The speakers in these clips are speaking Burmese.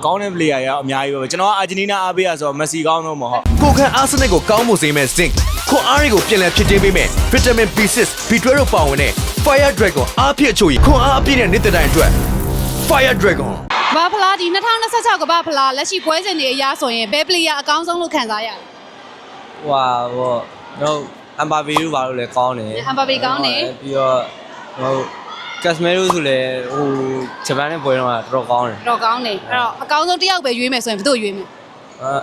ကောင်းတဲ့ player ရအများကြီးပဲကျွန်တော်ကအာဂျင်တီးနားအားပေးရဆိုတော့မက်ဆီကောင်းတော့မဟုတ် ကိုခန့်အာဆင်နယ်ကိုကောင်းမှုစေမဲ့ Zinc ခွန်အားတွေကိုပြန်လည်ဖြစ်တင်းပေးမဲ့ Vitamin B6 B12 တို့ပါဝင်တဲ့ Fire Dragon အားဖြစ်အချို့ခွန်အားအပြည့်နဲ့နေ့တိုင်းအတွက် Fire Dragon ဘာဖလားဒီ2026ကဘာဖလားလက်ရှိပွဲစဉ်တွေအရဆိုရင်ဘယ် player အကောင်းဆုံးလို့ခံစားရလဲ ဟိုတော့အမ်ဘာပီတို့ဘာလို့လဲကောင်းတယ် အမ်ဘာပေကောင်းတယ် ပြီးတော့ကတ်စမဲတို့ဆိုလဲဟိုဂျပန်နဲ့ပွဲတော့တော်ကောင်းတယ် တော့ကောင်းတယ်အဲ့တော့အကောင်းဆုံးတစ်ယောက်ပဲရွေးမယ်ဆိုရင်ဘယ်သူ့ရွေးမလဲ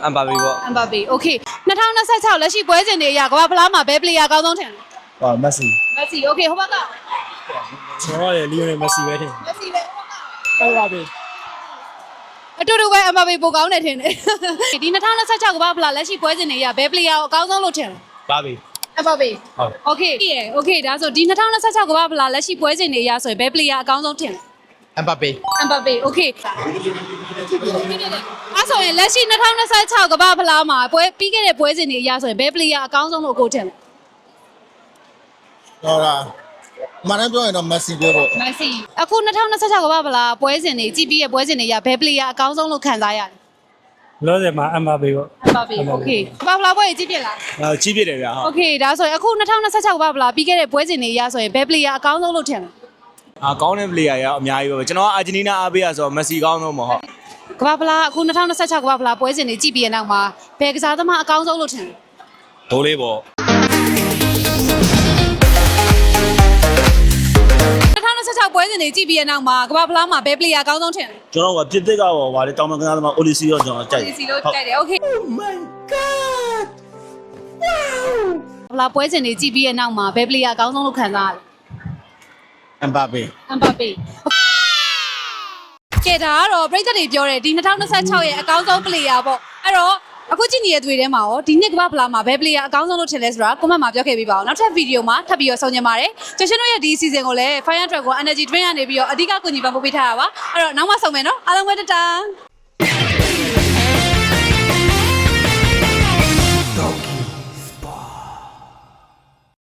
အမ်ဘာပီပေါ့ အမ်ဘာပေโอเค2026လက်ရှိပွဲစဉ်တွေအရကဘာဖလားမှာဘယ် player အကောင်းဆုံးထင်လဲ ဟာမက်ဆီ မက်ဆီโอเคဟိုဘက်က ကျွန်တော်ကလီယိုနယ်မက်ဆီပဲထင် မက်ဆီပဲဟိုဘက်က ဟုတ်ပါပြီ အတူတူပဲအမ်ဘာပေပိုကောင်းတယ်ထင်တယ်ဒီ2026ကဘာဖလားလက်ရှိပွဲစဉ်တွေအရဘယ် player အကောင်းဆုံးလို့ထင်လဲ ပါပြီ အမ်ဘာပေ ဟုတ် โอเคโอเคဒါဆိုဒီ2026ကဘာဖလားလက်ရှိပွဲစဉ်တွေအရဆိုရင်ဘယ် player အကောင်းဆုံးထင်လဲ အမ်ဘာပေ အမ်ဘာပေโอเคအဲ့ဆိုရင်လက်ရှိ2026ကမ္ဘာဖလားမှာပွဲပြီးခဲ့တဲ့ပွဲစဉ်တွေအရဆိုရင်ဘယ် player အကောင်းဆုံးလို့ကိုထင်လဲ ဟုတ်လားမနက်ပြောရင်တော့မက်ဆီပြောတော့ မက်ဆီအခု2026ကမ္ဘာဖလားပွဲစဉ်တွေကြည့်ပြီးရဲ့ပွဲစဉ်တွေအရဘယ် player အကောင်းဆုံးလို့ခံစားရလဲ လောဆယ်မှာအမ်ဘာပေပေါ့ အမ်ဘာပေโอเคကမ္ဘာဖလားပွဲကြီးကြည့်ပြလား ကြီးပြတယ်ဗျာ โอเคဒါဆိုရင်အခု2026ကမ္ဘာဖလားပြီးခဲ့တဲ့ပွဲစဉ်တွေအရဆိုရင်ဘယ် player အကောင်းဆုံးလို့ထင်လဲ ကောင်းတဲ့ player ရအများကြီးပဲကျွန်တော်ကအာဂျင်တီးနားအားပေးရဆိုတော့မက်ဆီကောင်းတော့မဟုတ် ကမ္ဘာဖလားအခု2026ကမ္ဘာဖလားပွဲစဉ်တွေကြည့်ပြီးရဲ့နောက်မှာဘယ်ကစားသမားအကောင်းဆုံးလို့ထင်လဲ ဒိုးလေးပေါ့ 2026ပွဲစဉ်တွေကြည့်ပြီးရဲ့နောက်မှာကမ္ဘာဖလားမှာဘယ် player အကောင်းဆုံးထင်လဲ ကျွန်တော်ကပြစ်သစ်ကရောဗာလေတောင်မကန်းသမားအိုလီစီရောကျွန်တော်ကြိုက် စီလို့ကြိုက်တယ်โอเค Oh my god ဖလားပွဲစဉ်တွေကြည့်ပြီးရဲ့နောက်မှာဘယ် player အကောင်းဆုံးလို့ခံစားရလဲ အမ်ဘာပေ အမ်ဘာပေကဲဒါကတော့ပြည်သက်တွေပြောတယ်ဒီ2026ရဲ့အကောင်းဆုံး player ပေါ့အဲ့တော့အခုကြည့်နေတဲ့တွေထဲမှာရောဒီနှစ်ကမ္ဘာဖလားမှာဘယ် player အကောင်းဆုံးလို့ထင်လဲဆိုတာ comment မှာပြောခဲ့ပေးပါဦးနောက်ထပ်ဗီဒီယိုမှာထပ်ပြီးတော့ဆုံညင်ပါတယ်ကျွန်တော်တို့ရဲ့ဒီ season ကိုလည်း Fire Dragon Energy Drink ကနေပြီးတော့အဓိကကူညီပံ့ပိုးပေးထားတာပါအဲ့တော့နောက်မှဆုံမယ်နော်အားလုံးပဲတတာ